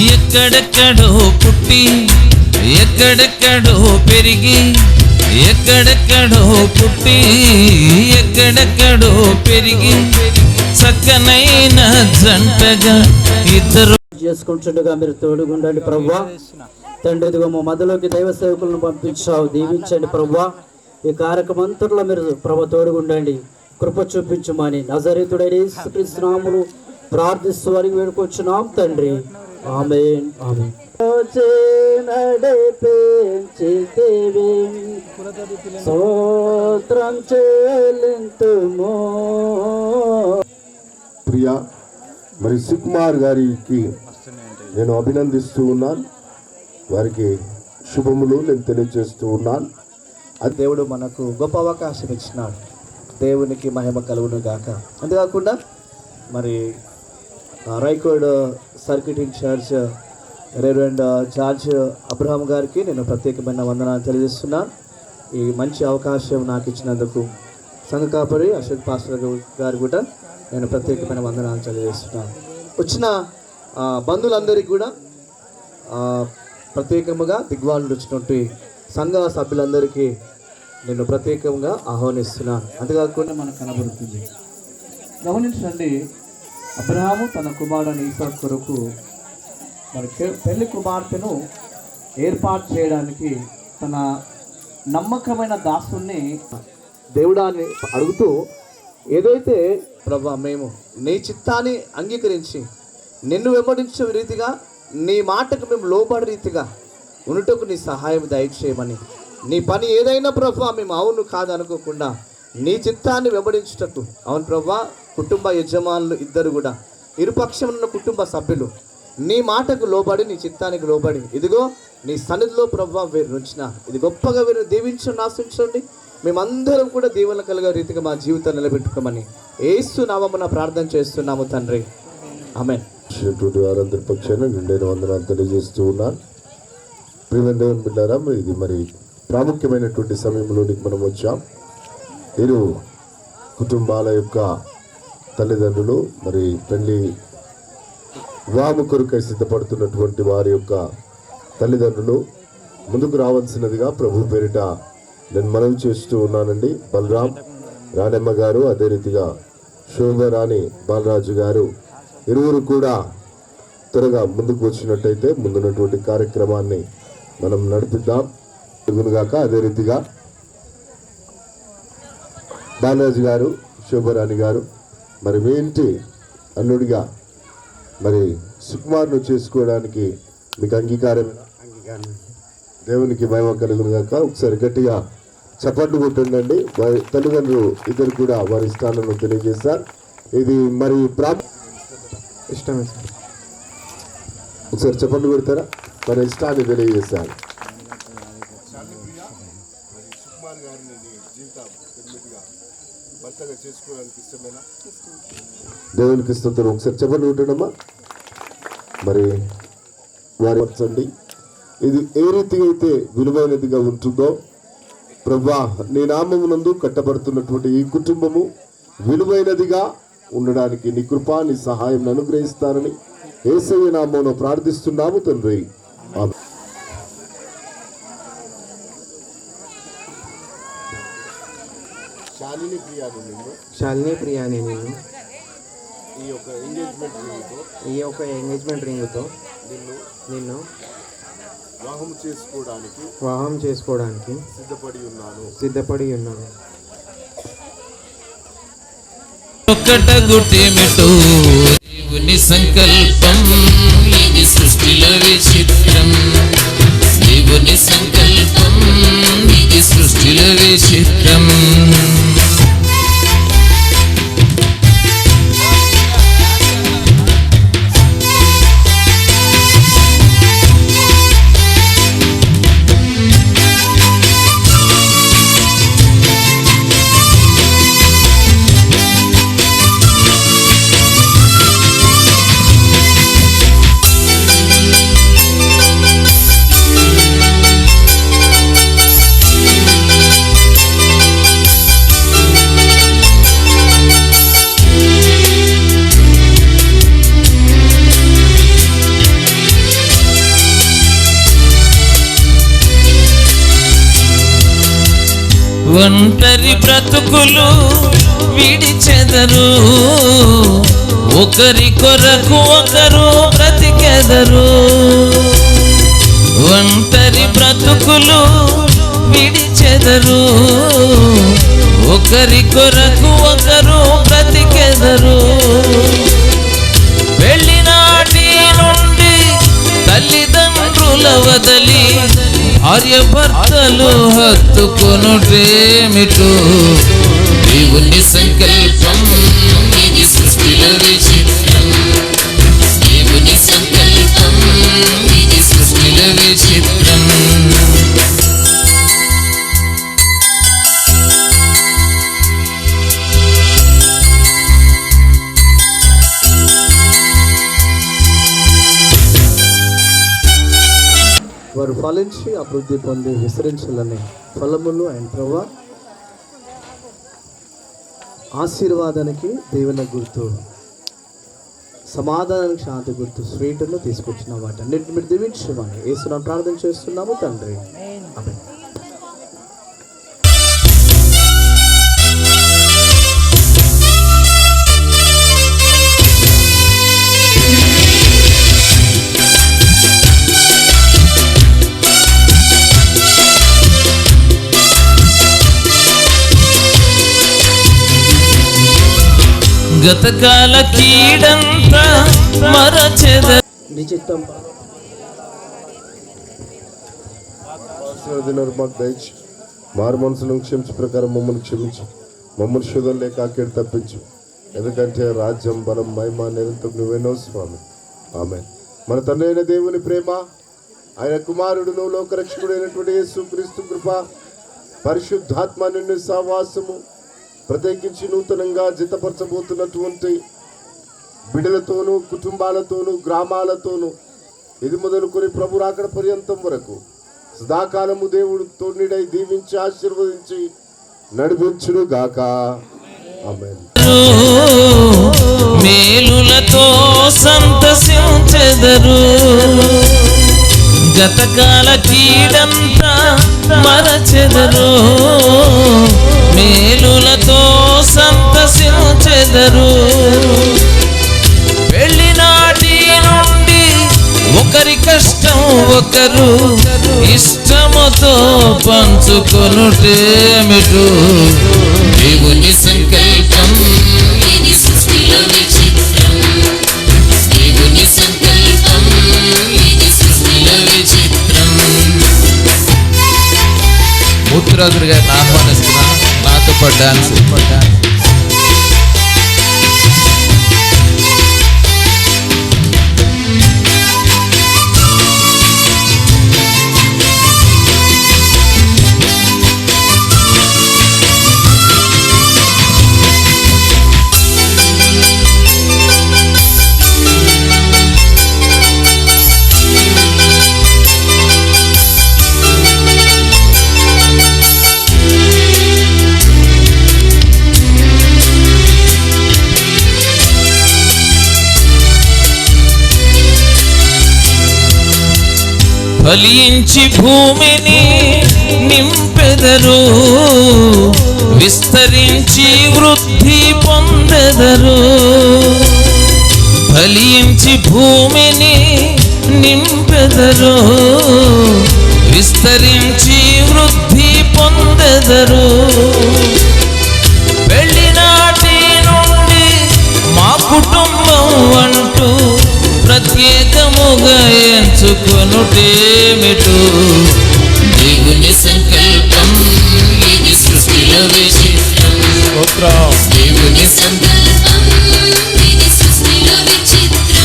ఎక్కడెక్కడో పుట్టి ఎక్కడెక్కడో పెరిగి ఎక్కడెక్కడో పుట్టి ఎక్కడెక్కడో పెరిగి చక్కనైన జంటగా ఇద్దరు చేసుకుంటుండగా మీరు తోడుగుండండి ప్రభువా. తండ్రి ఇదిగో మా మధ్యలోకి దైవ సేవకులను పంపించావు, దీవించండి ప్రభువా. ఈ కార్యక్రమంతట్లో మీరు ప్రభు తోడుగుండండి, కృప చూపించమని నజరేతుడైన యేసుక్రీస్తు నామములో ప్రార్థిస్తూ వారికి వేడుకొచ్చున్నాం తండ్రి. ఆమేన్ ఆమేన్. స్తోత్రం చెల్లింతుము. ప్రియా మరి సుకుమార్ గారికి నేను అభినందిస్తూ ఉన్నాను, వారికి శుభములు నేను తెలియజేస్తూ ఉన్నాను. అది దేవుడు మనకు గొప్ప అవకాశం ఇచ్చినాడు, దేవునికి మహిమ కలుగును గాక. అంతేకాకుండా మరి Raikod circuit incharge reverend George Abraham గారికి నేను ప్రత్యేకమైన వందనాలు తెలియజేస్తున్నాను. ఈ మంచి అవకాశం నాకు ఇచ్చినందుకు సంఘ కాపరి అశోక్ పాస్టర్ గారు కూడా నేను ప్రత్యేకమైన వందనాలు తెలియజేస్తున్నాను. వచ్చిన బంధువులందరికీ కూడా ప్రత్యేకంగా దిగ్వాళ్ళు వచ్చినట్టు సంఘ సభ్యులందరికీ నేను ప్రత్యేకంగా ఆహ్వానిస్తున్నాను. అంతేకాకుండా మనకు కనబడుతుంది, గమనించండి, అబ్రహాము తన కుమారుని ఇస్సాకు కొరకు మరి పెళ్లి కుమార్తెను ఏర్పాటు చేయడానికి తన నమ్మకమైన దాసుని దేవుడాన్ని అడుగుతూ, ఏదైతే ప్రభా మేము నీ చిత్తాన్ని అంగీకరించి నిన్ను వెంబడించే రీతిగా నీ మాటకు మేము లోబడి రీతిగా ఉన్నటకు నీ సహాయం దయచేయమని, నీ పని ఏదైనా ప్రభా మేము అవును కాదు అనుకోకుండా నీ చిత్తాన్ని వెంబడించేటట్టు. అవును ప్రభా, కుటుంబ యజమానులు ఇద్దరు కూడా ఇరుపక్షం ఉన్న కుటుంబ సభ్యులు నీ మాటకు లోబడి నీ చిత్తానికి లోబడి ఇదిగో నీ సన్నిధిలో ప్రభా వీరు నుంచిన ఇది గొప్పగా వీరు దీవించండి, ఆశించండి. మేమందరం కూడా దీవెన కలిగే రీతిగా మా జీవితాన్ని నిలబెట్టుకోమని యేసు నామమున ప్రార్థన చేస్తున్నాము తండ్రి. ఆమేన్. వారందరి పక్షాన నిండైన వందనాలు తెలియజేస్తూ ఉన్నాను. ప్రియమైన దేవుని బిడ్డారా, ఇది మరి ప్రాముఖ్యమైనటువంటి సమయంలోనికి మనం వచ్చాం. ఇరు కుటుంబాల యొక్క తల్లిదండ్రులు మరి పెళ్లి వివాహం కొరకై సిద్ధపడుతున్నటువంటి వారి యొక్క తల్లిదండ్రులు ముందుకు రావాల్సినదిగా ప్రభు పేరిట నేను మనవి చేస్తూ ఉన్నానండి. బలరాం రాణమ్మ గారు, అదే రీతిగా శోభరాణి బాలరాజు గారు ఇరువురు కూడా త్వరగా ముందుకు వచ్చినట్టయితే ముందున్నటువంటి కార్యక్రమాన్ని మనం నడిపిద్దాం గాక. అదే రీతిగా బాలరాజు గారు, శోభరాణి గారు మరి మీ ఇంటి అల్లుడిగా మరి సుకుమార్ను చేసుకోవడానికి మీకు అంగీకారం దేవునికి మహిమ కలుగును గాక. ఒకసారి గట్టిగా చప్పట్లు కొట్టండి. వారి తల్లిదండ్రులు ఇద్దరు కూడా వారి స్థానంలో తెలియజేస్తారు. ఇది మరి ఇష్టమే సార్. ఒకసారి చప్పట్లు కొడతారా? వారి ఇష్టాన్ని తెలియజేస్తారు. దేవునికి స్తోత్రం. ఒకసారి చెప్పండి ఉంటుండమ్మా. మరి వారి వచ్చండి, ఇది ఏ రీతిగా అయితే విలువైనదిగా ఉంటుందో ప్రభువా, నీ నామమునందు కట్టబడుతున్నటువంటి ఈ కుటుంబము విలువైనదిగా ఉండడానికి నీ కృప, నీ సహాయం అనుగ్రహిస్తారని యేసయ్య నామమున ప్రార్థిస్తున్నాము తండ్రి. శాలిని ప్రియాని నిన్ను ఈ యొక్క ఎంగేజ్మెంట్ రింగుతో నిన్ను వివాహం చేసుకోవడానికి సిద్ధపడి ఉన్నాను. ఒక్కటగుటేమిటో దేవుని సంకల్పం, ఇది సృష్టిలో విచిత్రం. దేవుని సంకల్పం, ఇది సృష్టిలో విచిత్రం. ఒంటరి బ్రతుకులు విడిచెదరు, ఒకరి కొరకు ఒకరు బ్రతికెదరు. ఒంటరి బ్రతుకులు విడిచెదరు, ఒకరి కొరకు ఒకరు బ్రతికెదరు. పెళ్లినాటి నుండి తల్లిదండ్రుల వదలి భార్య భర్తలు హత్తుకొనుటేమిటో, దేవుని సంకల్పం ఇది సృష్టిలో విచిత్రం. దేవుని సంకల్పం ఇది సృష్టిలో విచిత్రం. వారు ఫలించి అభివృద్ధి పొంది విస్తరించాలని ఫలములు ఆయన ప్రభా ఆశీర్వాదానికి దేవుని గుర్తు, సమాధానానికి శాంతి గుర్తు స్వీటును తీసుకొచ్చిన వాటన్నిటిని మీరు దీవించమని యేసునామమున ప్రార్థన చేస్తున్నాము తండ్రి, ఆమేన్. గతకాల కీడంతా మరచెద నిశ్చితం మాకు దయచి మారు మనసులను క్షమించు ప్రకారం మమ్మల్ని క్షమించు, మమ్మల్ని శోధన లేక ఆకేడు తప్పించు. ఎందుకంటే రాజ్యం బలం మహిమ నిరంతరం నువ్వేనో స్వామి. ఆమె మన తండ్రి అయిన దేవుని ప్రేమ, ఆయన కుమారుడును లోకరక్షకుడైనటువంటి యేసుక్రీస్తు కృప, పరిశుద్ధాత్మ నిన్ను సహవాసము, ప్రత్యేకించి నూతనంగా జతపరచబోతున్నటువంటి బిడ్డలతోనూ కుటుంబాలతోనూ గ్రామాలతోనూ ఇది మొదలుకొని ప్రభు రాకడ పర్యంతం వరకు సదాకాలము దేవుడు తోడినై దీవించి ఆశీర్వదించి నడిపించును గాక. ఆమేన్. మేలులతో సంతసించెదరు, గతకాల కీడంతా మరచెదరు. మేలులతో సంతసించెదరు, పెళ్లినాటి నుండి ఒకరి కష్టం ఒకరు ఇష్టముతో పంచుకొనుటేమిటో, దేవుని సంకల్పం ఇది సృష్టిలో విచిత్రం. దేవుని సంకల్పం ఇది సృష్టిలో విచిత్రం. మూర్తిరాజుడు గారిని ఆహ్వానిస్తున్నాను, నాతో పాటు డాన్స్. ఫలించి భూమిని నింపెదరు, విస్తరించి వృద్ధి పొందెదరు. ఫలించి భూమిని నింపెదరు, విస్తరించి వృద్ధి పొందెదరు. పెళ్లినాటి నుండి మా కుటుంబం అంటూ ప్రత్యేకముగా ఎంచుకొనుటేమిటో, దేవుని సంకల్పం ఇది సృష్టిలో విచిత్రం. దేవుని సంకల్పం ఇది సృష్టిలో విచిత్రం.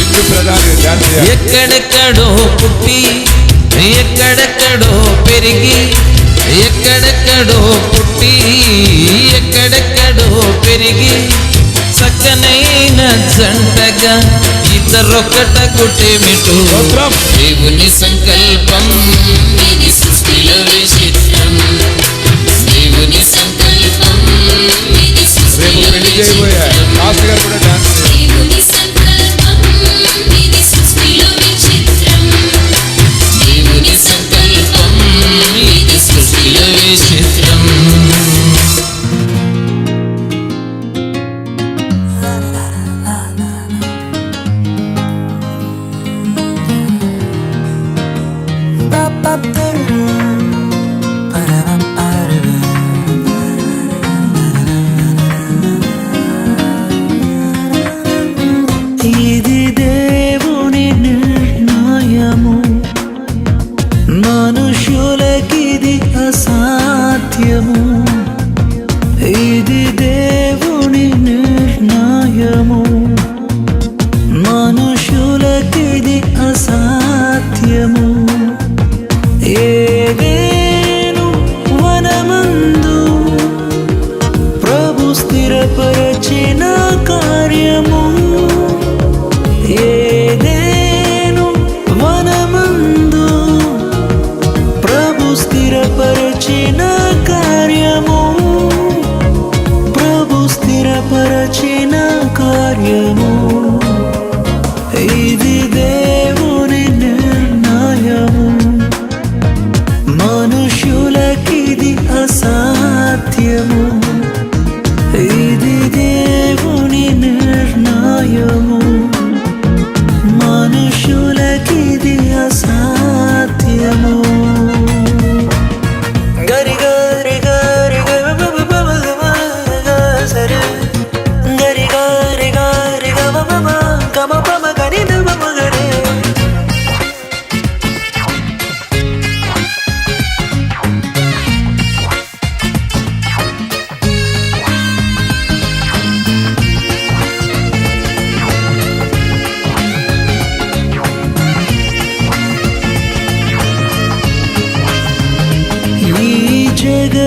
ఎక్కడెక్కడో పుట్టి ఎక్కడెక్కడో పెరిగి, ఎక్కడెక్కడో పుట్టి ఎక్కడెక్కడో పెరిగి, చక్కనైన జంటగా ఇద్దరొక్కటగుటేమిటో, దేవుని సంకల్పం ఇది సృష్టిలో విచిత్రం. దేవుని సంకల్పం ఇది సృష్టిలో విచిత్రం. దేవుని సంకల్పం ఇది సృష్టిలో విచిత్రం. దేవుని సంకల్పం ఇది సృష్టిలో విచిత్రం.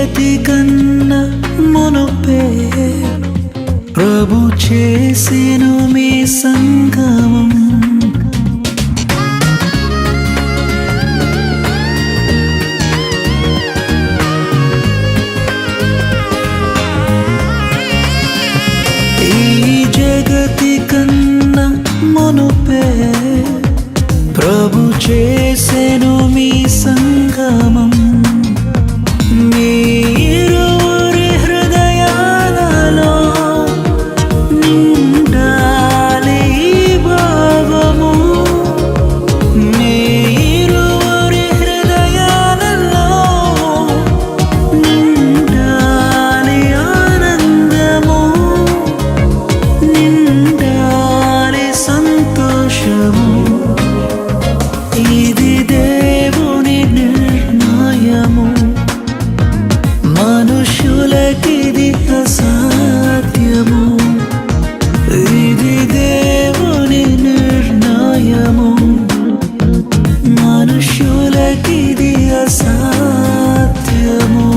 జగతి కన్నా మునుపే ప్రభు చేసెను మీ సంగమం. ఈ జగతి కన్నా మునుపే ప్రభు చేసెను మీ సంగమం. మీ ఇరువురి హృదయాలలో నిండాలి ఈ భావము. మీ ఇరువురి హృదయాలలో నిండాలి ఆనందము, నిండాలి సంతోషము. ఇది దేవుని నిర్ణయము, మనుషులకిది అసాధ్యము. ఇది దేవుని నిర్ణయము, మనుషులకిది అసాధ్యము.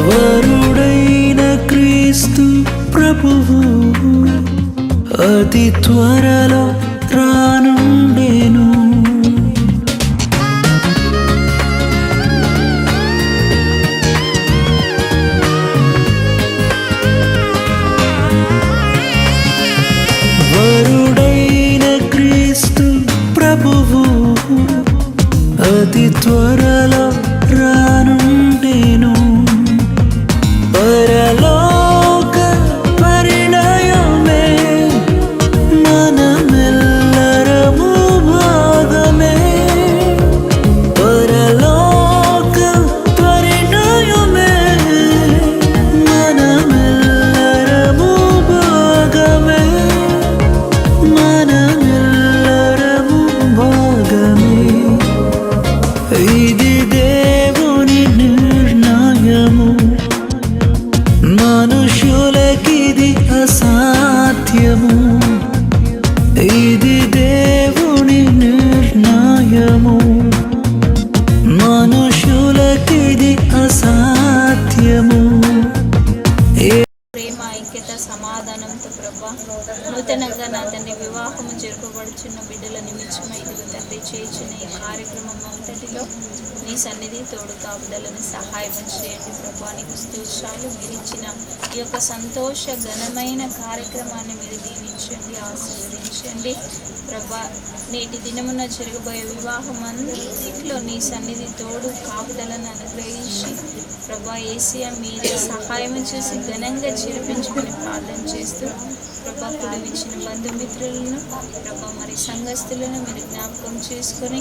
వరుడైన క్రీస్తు ప్రభువు అతి త్వరలో రానుండెను. వరుడైన క్రీస్తు ప్రభువు అతి త్వరలో రానుండెను. పరలోక పరిణయమే మనమెల్లరము భాగమే. పరలోక పరిణయమే మనమెల్లరము భాగమే, మనమెల్లరము భాగమే. ఇది దేవుని నిర్ణయము, మనుషులకిది అసాధ్యము. ఇది దేవుని నిర్ణయము, మనుషులకిది అసాధ్యము. ప్రేమ, ఐక్యత, సమాధానంతో ప్రభా నూతనంగా నా తండ్రి వివాహము జరుపబడుచున్న బిడ్డల నిమిత్తమై ఇదిగో తండ్రి చేయుచున్న ఈ కార్యక్రమం అంతటిలో నీ సన్నిధి తోడు కాపుదలను సహాయం చేయండి ప్రభా. నీకు స్తుతులు. మీరు ఇచ్చిన ఈ యొక్క సంతోష ఘనమైన కార్యక్రమాన్ని మీరు దీవించండి, ఆశీర్వదించండి ప్రభా. నేటి దినమున జరగబోయే వివాహం అంతటిలో నీ సన్నిధి తోడు కాపుదలను అనుగ్రహించి ప్రభా ఏసియా మీరే సహాయం చేసి ఘనంగా చేర్పించుకుని ప్రార్థన చేస్తూ ప్రభా కుడివిచ్చిన బంధుమిత్రులను ప్రభా మరి సంఘస్థులను మీరు జ్ఞాపకం చేసుకొని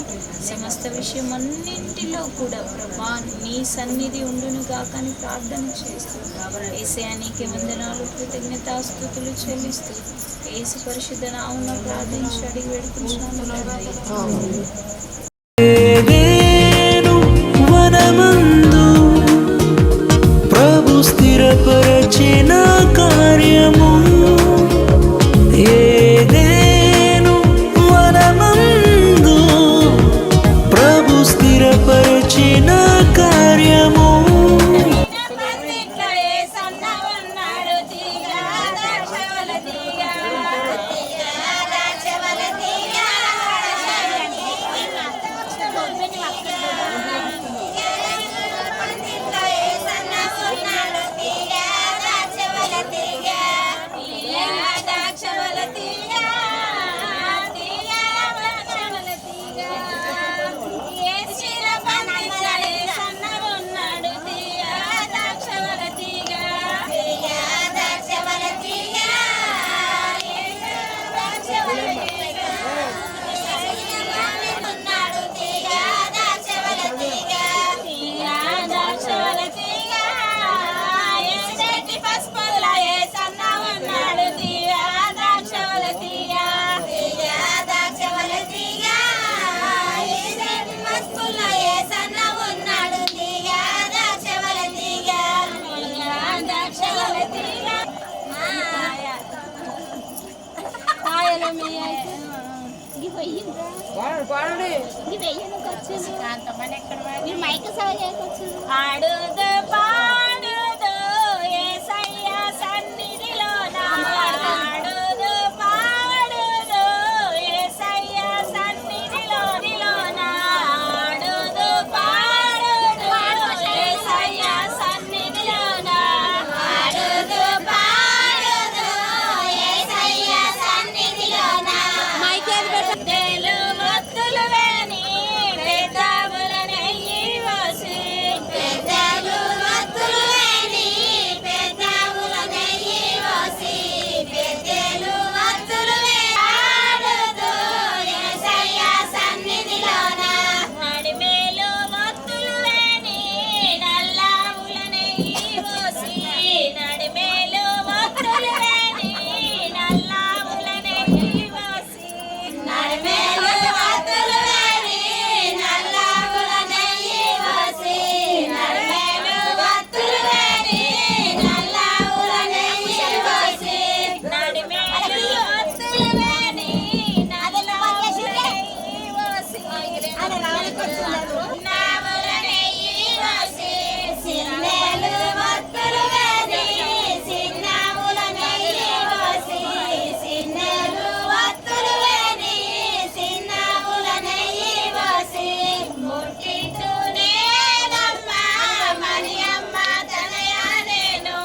సమస్త విషయం అన్నింటిలో కూడా ప్రభా నీ సన్నిధి ఉండును గాకని ప్రార్థన చేస్తూ ఏసియా నీకే వందనాలు, కృతజ్ఞతాస్తుతులు చెల్లిస్తూ యేసు పరిశుద్ధ నామమున ప్రార్థించి అడిగి వేడుకుంటున్నాను తండ్రి. ఏదెను వనమందు ప్రభు స్థిరపరచిన కార్యము. ఏదెను వనమందు ప్రభు స్థిరపరచిన కార్యము. ఆడుదో పాడుదో యేసయ్య సన్నిధిలోన ఆడుదో పాడుదో యేసయ్య సన్నిధిలోన ఆడుదో పాడుదో యేసయ్య సన్నిధిలోన ఆడుదో పాడుదో యేసయ్య సన్నిధిలోన మైకేల్ పెట్టేలు వత్తులు వేని పెద్దవులనయ్యి వసి పెద్దలు వత్తులు వేని పెద్దవులనయ్యి వసి పెద్దలు వత్తులు ఆడుదో యేసయ్య సన్నిధిలోన నడిమేలు వత్తులు వేని నల్లావులనయ్యి వసి నడిమేలు వత్తులు వేని నల్లావులనయ్యి వసి నడిమేలు వత్తులు వేని నల్లావులనయ్యి వసి నడిమేలు వత్తులు వేని నల్లావులనయ్యి వసి నడిమేలు వత్తులు వేని నల్లావులనయ్యి వసి నావులనయ్యి వసి సిన్నెలు వత్తులు వేని సిన్నావులనయ్యి వసి సిన్నెలు వత్తులు వేని సిన్నావులనయ్యి వసి ముట్టితూనేనమ్మా మరియమ్మ తనయా నేను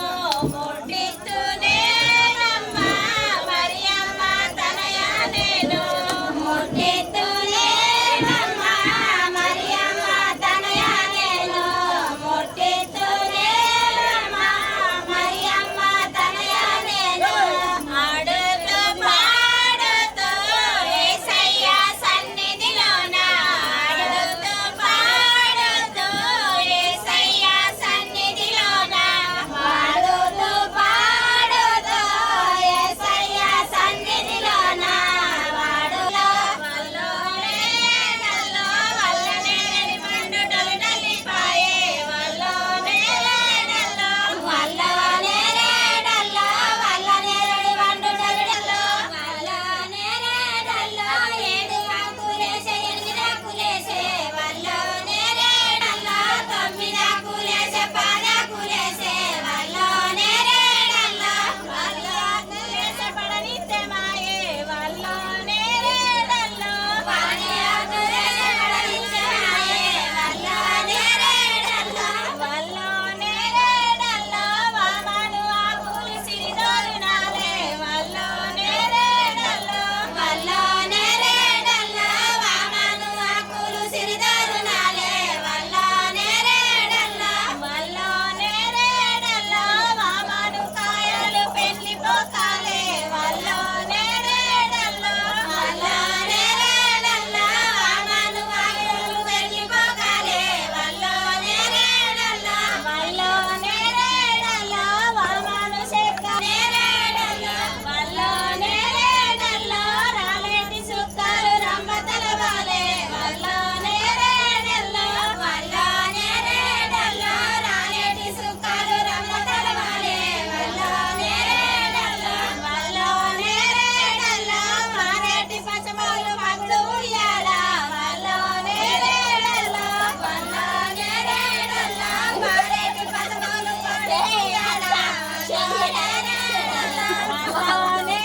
ముట్టితూనేనమ్మా మరియమ్మ తనయా నేను ముట్టితూనేనమ్మా మరియమ్మ తనయా నేను ముట్టితూనేనమ్మా మరియమ్మ తనయా నేను ఆడుతూ పాడుతూ యేసయ్య సన్నిధిలోన ఆడుతూ పాడుతూ యేసయ్య సన్నిధిలోన ఆడుతూ పాడుతూ యేసయ్య సన్నిధిలోన వాడులో వల్లోనే నల్లో వల్లనే మండు డలిపాయే వల్లోనే నల్లో వల్లనే నల్లో వల్లనే మండు డలిలో వల్లనే నల్లో ఏడు ఆకులేసే ఎనిమిది ఆకులేసే వల్లోనే నల్లో తొమ్మిది ఆకులేసే పది ఆకులేసే వల్లోనే నల్లో వల్లోనే పడనిత్యమాయే వల్లోనే నల్లో పది ఆకులేసే పడనిత్యమాయే వల్లోనే నల్లో వల్లోనే నల్లో వామను ఆకులు సిరిదోరునాలే వల్లోనే నల్లో వల్లోనే నల్లో వామను ఆకులు సిరిదోరునాలే వల్లోనే నల్లో వల్లోనే నల్లో వామను కాయలు పెళ్లి పోకాలే వల్లోనే నల్లో వల్లోనే నల్లో వామను ఆకులు పెళ్లి పోకాలే వల్లోనే నల్లో వల్లోనే నల్లో వామను చెక్కనే నల్లో వల్లోనే నల్లో రాలేటి సుక్కలు రంబతల వాలే వల్లోనే నల్లో వల్లోనే నల్లో రాలేటి సుక్కలు రంబతల వాలే వల్లోనే నల్లో వల్లోనే నల్లో మారేటి పచ్చమాలు మగుడు ఉయ్యాల వల్లోనే నల్లో వల్లోనే నల్లో మారేటి పచ్చమాలు మగుడు ఉయ్యాల వల్లోనే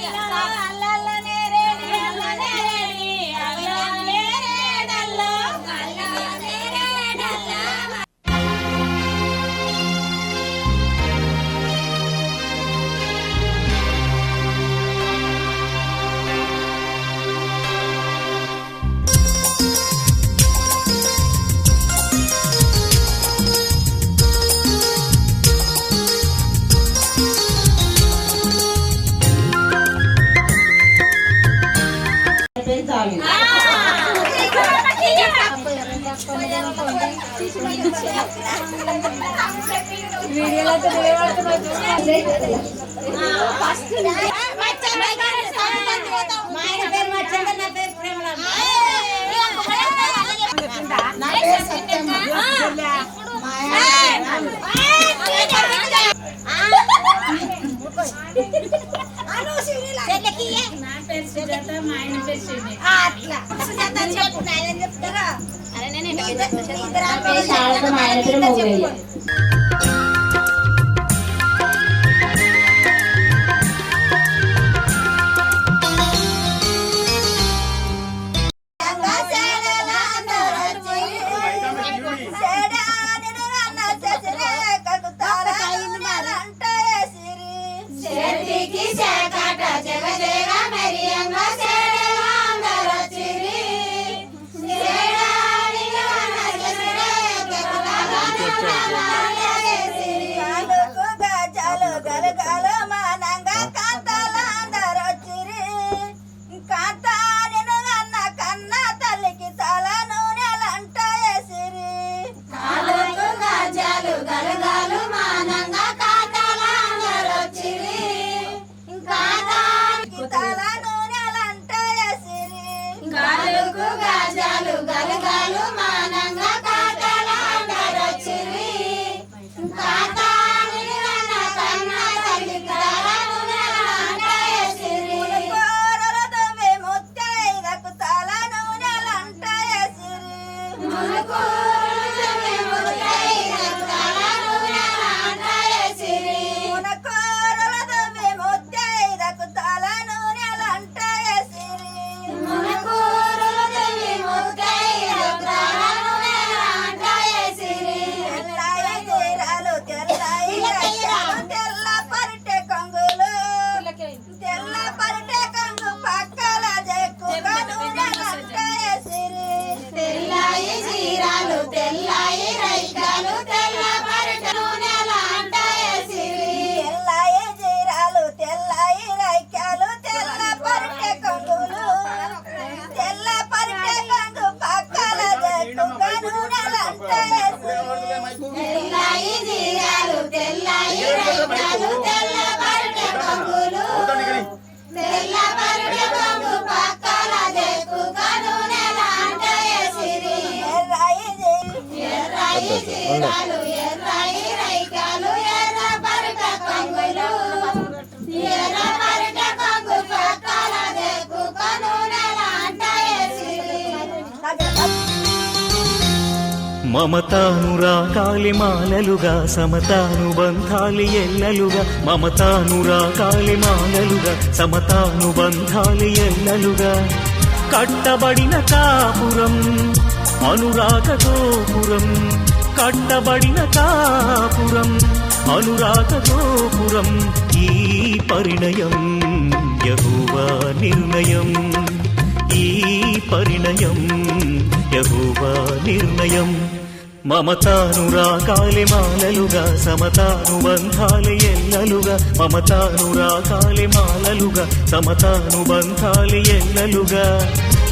నల్లో అల్లల్లనే రేడి అల్లనే రేడి అల్లనే నల్లో వల్లోనే నల్లో చెల్లెకి అరే నేను మమతానురాగాలి మాలలుగా సమతానుబంధాలి ఎల్లలుగా మమతానురాగాలి మాలలుగా సమతానుబంధాలి ఎల్లలుగా కట్టబడిన కాపురం అనురాగ గోపురం కట్టబడిన కాపురం అనురాగ గోపురం ఈ పరిణయం యెహోవా నిర్ణయం ఈ పరిణయం యెహోవా నిర్ణయం మమతానురాగాలి మాలలుగా సమతానుబంధాలి ఎల్లలుగా మమతానురాగాలి మాలలుగా సమతానుబంధాలి ఎల్లలుగా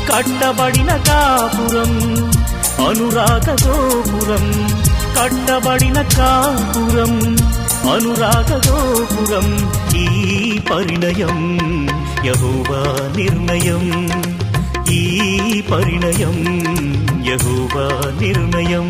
కట్టబడిన కాపురం అనురాగ గోపురం కట్టబడిన కాపురం అనురాగ గోపురం ఈ పరిణయం యెహోవా నిర్ణయం ఈ పరిణయం యెహోవా నిర్ణయం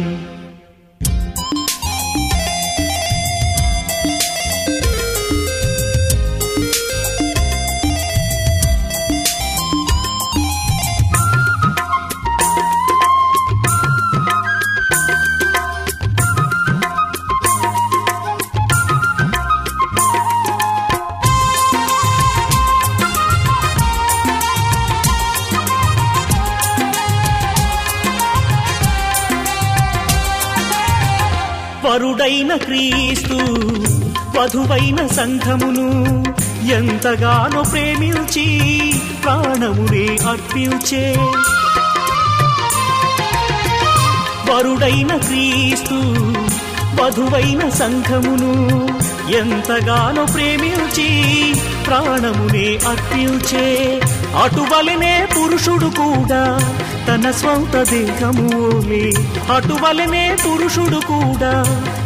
వరుడైన క్రీస్తు వధువైన సంఘమును ఎంతగానో ప్రేమించి ప్రాణమునే అర్పించే వరుడైన క్రీస్తు వధువైన సంఘమును ఎంతగానో ప్రేమించి ప్రాణమునే అర్పించే అటువలనే పురుషుడు కూడా తన స్వంత దేహములే అటువలనే పురుషుడు కూడా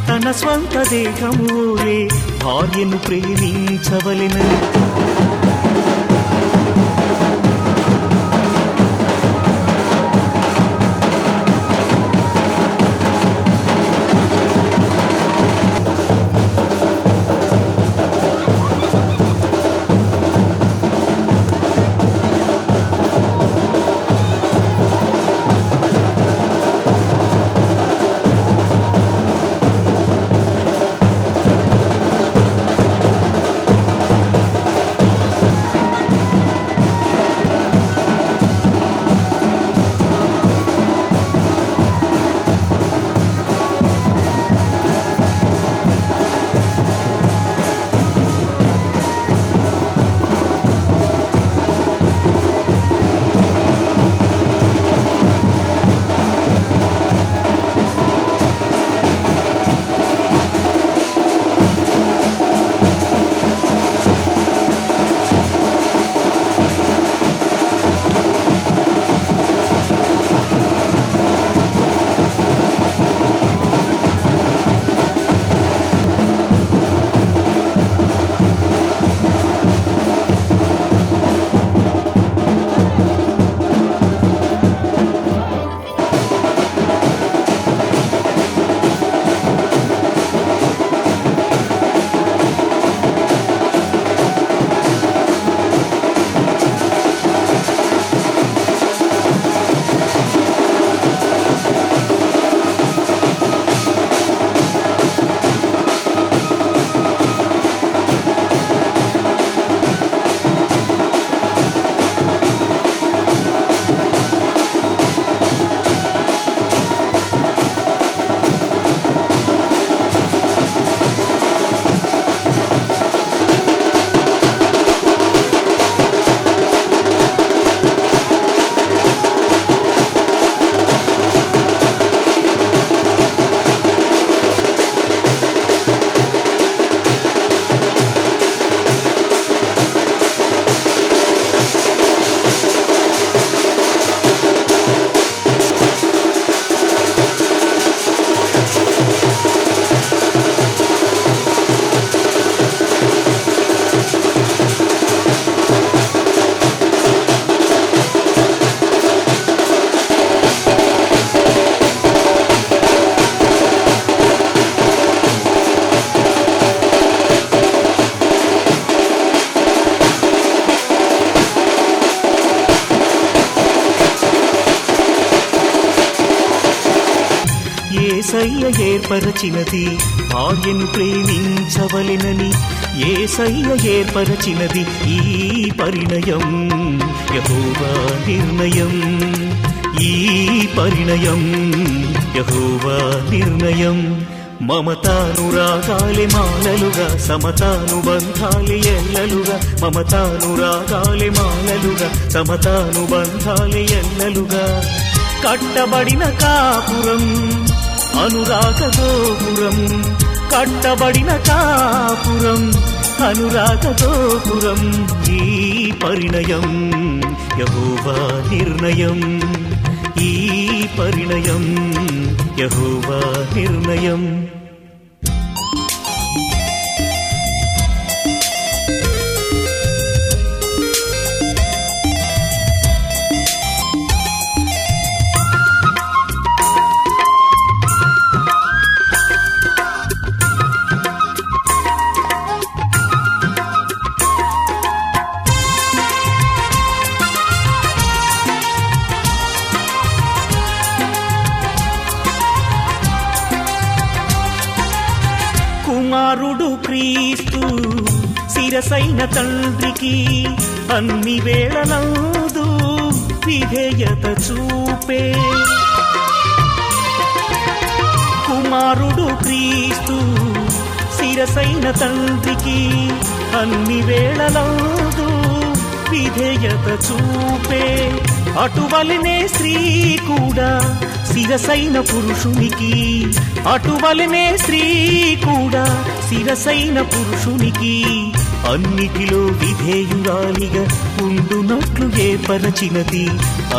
తన స్వంత దేహములే భార్యను ప్రేమించవలెను యేసయ్య ఏర్పరచినది భార్యను ప్రేమించవలెనని యేసయ్య ఏర్పరచినది ఈ పరిణయం యెహోవా నిర్ణయం ఈ పరిణయం యెహోవా నిర్ణయం మమతానురాగాలే మాలలుగా సమతానుబంధాలే ఎల్లలుగా మమతానురాగాలే మాలలుగా సమతానుబంధాలే ఎల్లలుగా కట్టబడిన కాపురం అనురాగ గోపురం కట్టబడిన కాపురం అనురాగ గోపురం ఈ పరిణయం యెహోవా నిర్ణయం ఈ పరిణయం యెహోవా నిర్ణయం కుమారుడు క్రీస్తు శిరసైన తండ్రికి అన్ని వేళలందు విధేయత చూపే కుమారుడు క్రీస్తు శిరసైన తండ్రికి అన్ని వేళలందు విధేయత చూపే అటువలనే స్త్రీ కూడా శిరసైన పురుషునికి అటువలనే స్త్రీ కూడా శిరసైన పురుషునికి అన్నిటిలో విధేయురాలిగా ఉండునట్లు ఏర్పరచినది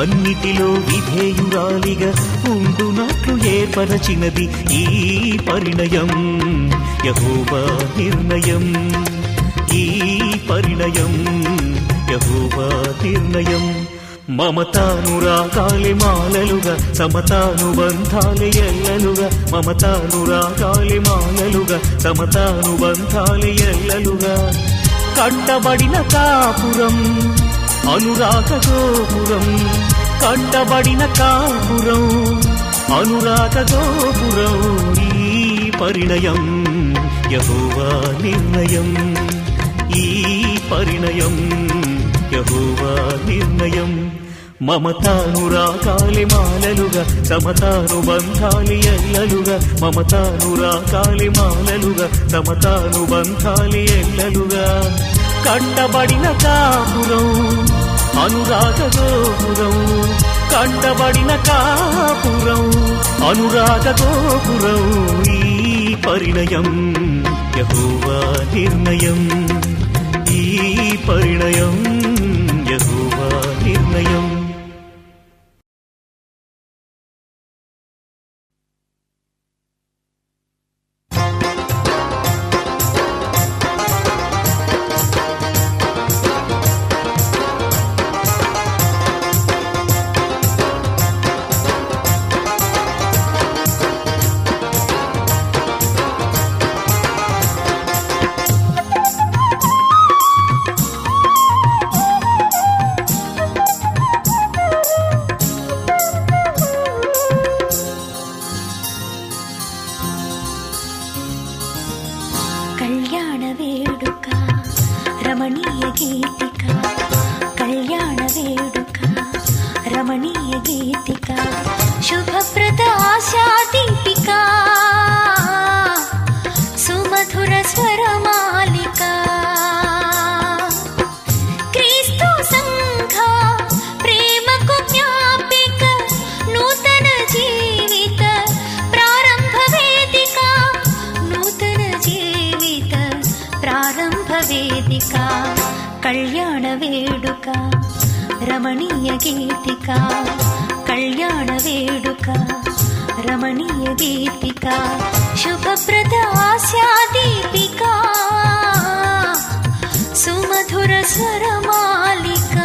అన్నిటిలో విధేయురాలిగా ఉండునట్లు ఏర్పరచినది ఈ పరిణయం యెహోవా నిర్ణయం ఈ పరిణయం యెహోవా నిర్ణయం మమతానురాగాలే మాలలుగా సమతానుబంధాలే ఎల్లలుగా మమతానురాగాలే మాలలుగా సమతానుబంధాలే ఎల్లలుగా కట్టబడిన కాపురం అనురాగ గోపురం కట్టబడిన కాపురం అనురాగ గోపురం ఈ పరిణయం యెహోవా నిర్ణయం ఈ పరిణయం యెహోవా నిర్ణయం మమతానురాగాలే మాలలుగా సమతానుబంధాలే ఎల్లలుగా మమతానురాగాలే మాలలుగా సమతానుబంధాలే ఎల్లలుగా కట్టబడిన కాపురం అనురాగ గోపురం కట్టబడిన కాపురం అనురాగ గోపురం ఈ పరిణయం యెహోవా నిర్ణయం ఈ పరిణయం యెహోవా నిర్ణయం కళ్యాణ వేడుక రమణీయ గీతిక కళ్యాణ వేడుక రమణీయ గీతిక శుభప్రద ఆశాదీపిక సుమధుర స్వరమాలిక క్రీస్తు సంఘ ప్రేమకు జ్ఞాపిక నూతన జీవిత ప్రారంభ వేదిక నూతన జీవిత ప్రారంభ వేదిక కళ్యాణ వేడుక రమణీయ గీతిక కళ్యాణ వేడుక రమణీయ గీతిక శుభప్రద ఆశాదీపిక సుమధుర స్వరమాలిక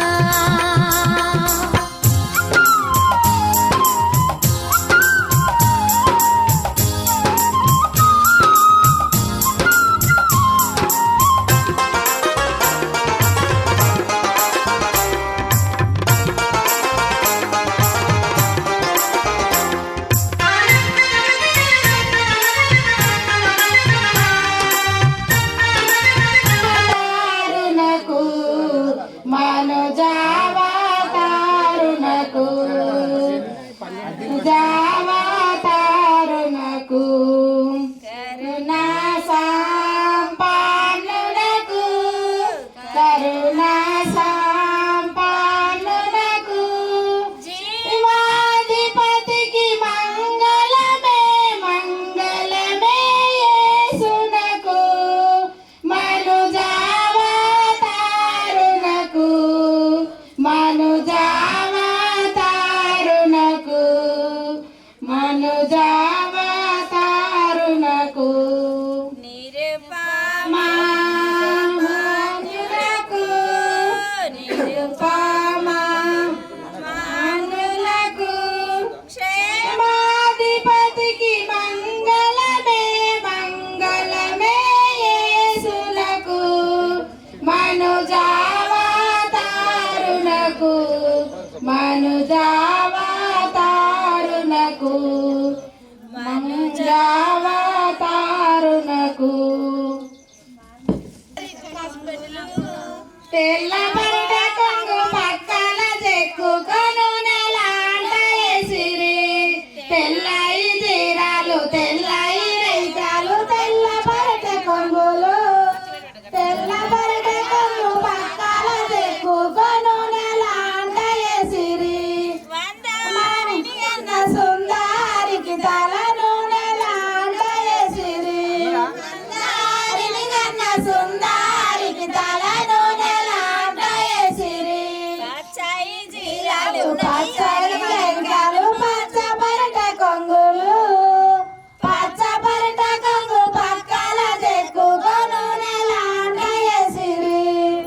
మనుజావతారునకు మానులకు నిరుపమానులకు క్షేమాధిపతికి మంగళమే మంగళమే యేసులకు మనుజావతారునకు మనుజావతారునకు మనుజావతారునకు తెల్లబడ్డ కొంగు పక్కల చెక్కుకొను నెలాంట ఎసిరి తెల్లయి జీరాలు తెల్లయి రైతాలు తెల్లబడ్డ కొంగులు తెల్లబడ్డ కొంగు పక్కల చెక్కుకొను నెలాంట ఎసిరి మారిన సుందారికి తలను నెలాంట ఎసిరి మారిన సుందారికి తలను నెలాంట ఎసిరి పచ్చయి జీరాలు పచ్చయి లెంగాలు పచ్చబరట కొంగులు పచ్చబరట కొంగు పక్కల చెక్కుకొను నెలాంట ఎసిరి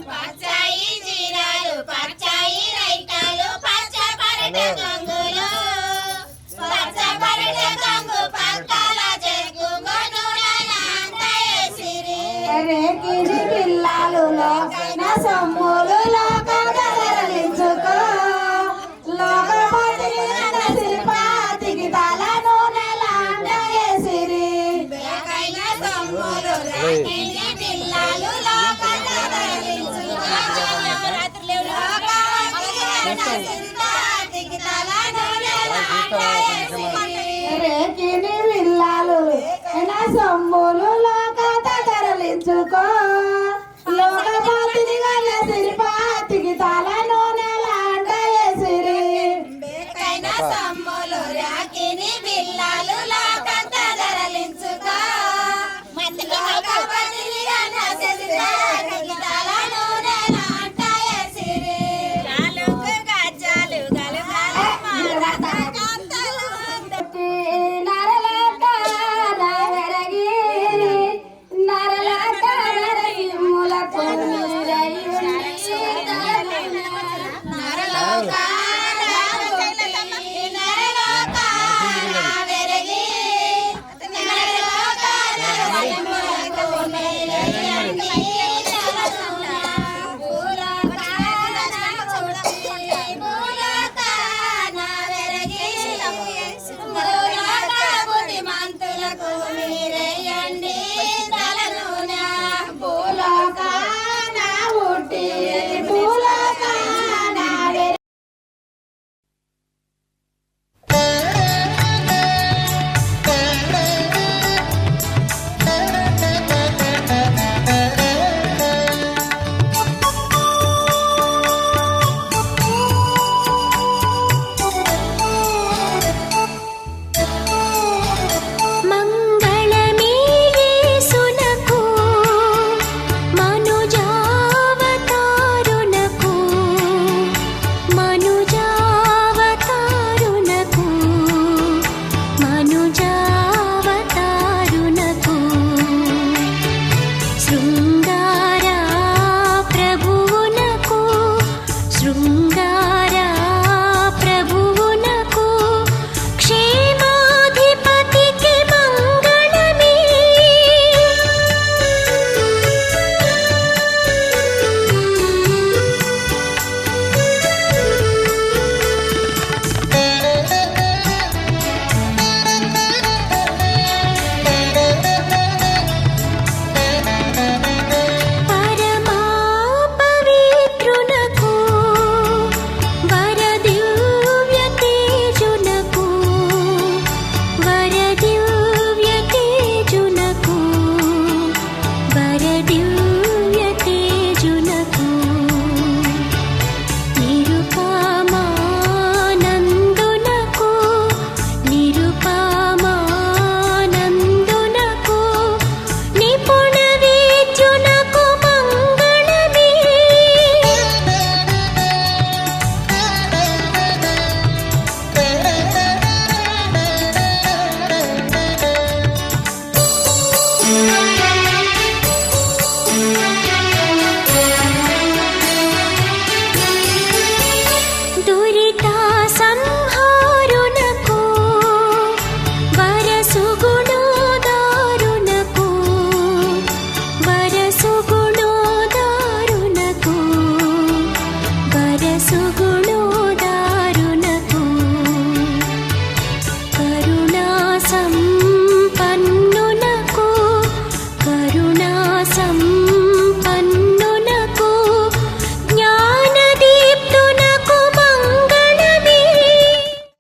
పచ్చయి జీరాలు పచ్చయి రైతాలు పచ్చబరట కొంగులు పచ్చబరట కొంగు పక్కల చెక్కుకొను నెలాంట ఎసిరి రేకిని పిల్లలు లోకైన సొమ్ములు లోకదరలించుకో లోకపతికి శిల్పాతికి తలను నెలాంట ఎసిరి లోకైన సొమ్ములు రేకిని పిల్లలు లోకదరలించుకో లోకపతికి శిల్పాతికి తలను నెలాంట ఎసిరి రేకిని